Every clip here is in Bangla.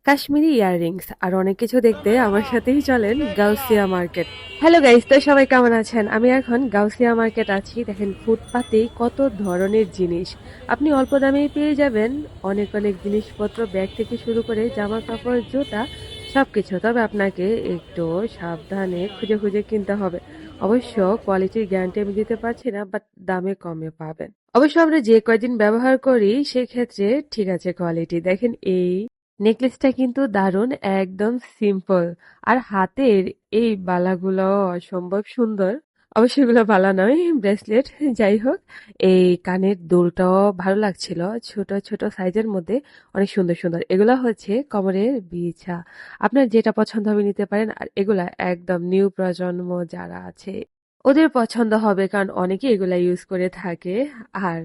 কাশ্মীরি ইয়াররিংস আর অনেক কিছু দেখতে আমার সাথেই চলেন গাউসিয়া মার্কেট। হ্যালো গাইস, তো সবাই কেমন আছেন? আমি এখন গাউসিয়া মার্কেট আছি। দেখেন, ফুটপাতেই কত ধরনের জিনিস আপনি অল্প দামেই পেয়ে যাবেন। অনেক অনেক জিনিসপত্র, ব্যাগ থেকে শুরু করে জামা কাপড়, জুতা, সবকিছু। তবে আপনাকে একটু সাবধানে খুঁজে খুঁজে কিনতে হবে। অবশ্য কোয়ালিটির গ্যারান্টি আমি দিতে পারছি না, বাট দামে কমে পাবেন। অবশ্য আমরা যে কয়দিন ব্যবহার করি সেক্ষেত্রে ঠিক আছে কোয়ালিটি। দেখেন, এই নেকলেসটা কিন্তু দারুণ, একদম সিম্পল। আর হাতের এই বালাগুলো অসম্ভব সুন্দর। অবশ্য এগুলো বালা নয়, ব্রেসলেট। যাই হোক, এই কানের দুলটাও ভালো লাগছিল, ছোট ছোট সাইজের মধ্যে, অনেক সুন্দর সুন্দর। এগুলা হচ্ছে কোমরের বিছা। আপনার যেটা পছন্দ হবে নিতে পারেন। আর এগুলা একদম নিউ প্রজন্ম যারা আছে ওদের পছন্দ হবে, কারণ অনেকে এগুলা ইউজ করে থাকে। আর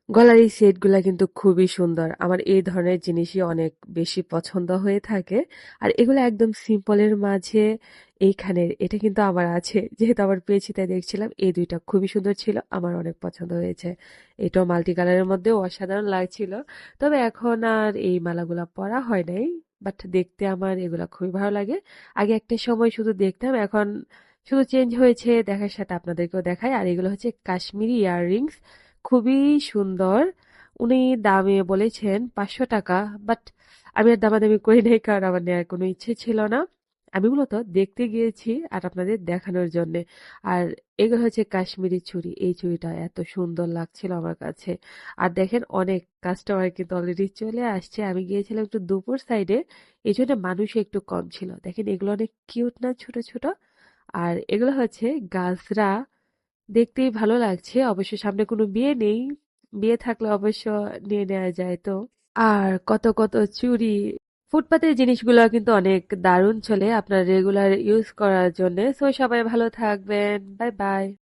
গলার এই সেটগুলা কিন্তু খুবই সুন্দর। আমার এই ধরনের জিনিসই অনেক বেশি পছন্দ হয়ে থাকে। আর এগুলো একদম সিম্পলের মাঝে এইখানের এটা কিন্তু আমার আছে। যেহেতু আবার পেয়েছি তাই দেখছিলাম। এই দুইটা খুবই সুন্দর ছিল। আমার অনেক পছন্দ হয়েছে। এটাও মাল্টি কালারের মধ্যেও অসাধারণ লাগছিল। তবে এখন আর এই মালাগুলা পরা হয় নাই। বাট দেখতে আমার এগুলা খুবই ভালো লাগে। আগে একটা সময় শুধু দেখতাম, এখন শুধু চেঞ্জ হয়েছে। দেখার সাথে আপনাদেরকেও দেখাই। আর এগুলো হচ্ছে কাশ্মীরি ইয়াররিংস, খুবই সুন্দর। উনি দামে বলেছেন 500 টাকা, বাট আমি আর দামাদামি করি নাই, কারণ আমার নেওয়ার কোনো ইচ্ছে ছিল না। আমি মূলত দেখতে গিয়েছি আর আপনাদের দেখানোর জন্য। আর এগুলো হচ্ছে কাশ্মীরি চুড়ি। এই চুড়িটা এত সুন্দর লাগছিল আমার কাছে। আর দেখেন, অনেক কাস্টমার কিন্তু অলরেডি চলে আসছে। আমি গিয়েছিলাম একটু দুপুর সাইডে, এই জন্য মানুষ একটু কম ছিল। দেখেন, এগুলো অনেক কিউট না, ছোট ছোট। আর এগুলো হচ্ছে গাজরা, দেখতেই ভালো লাগছে। অবশ্য সামনে কোনো বিয়ে নেই, বিয়ে থাকলে অবশ্য নিয়ে নেওয়া যায় তো। আর কত কত চুড়ি। ফুটপাতের জিনিসগুলো কিন্তু অনেক দারুণ চলে আপনার রেগুলার ইউজ করার জন্য। সো সবাই ভালো থাকবেন, বাই বাই।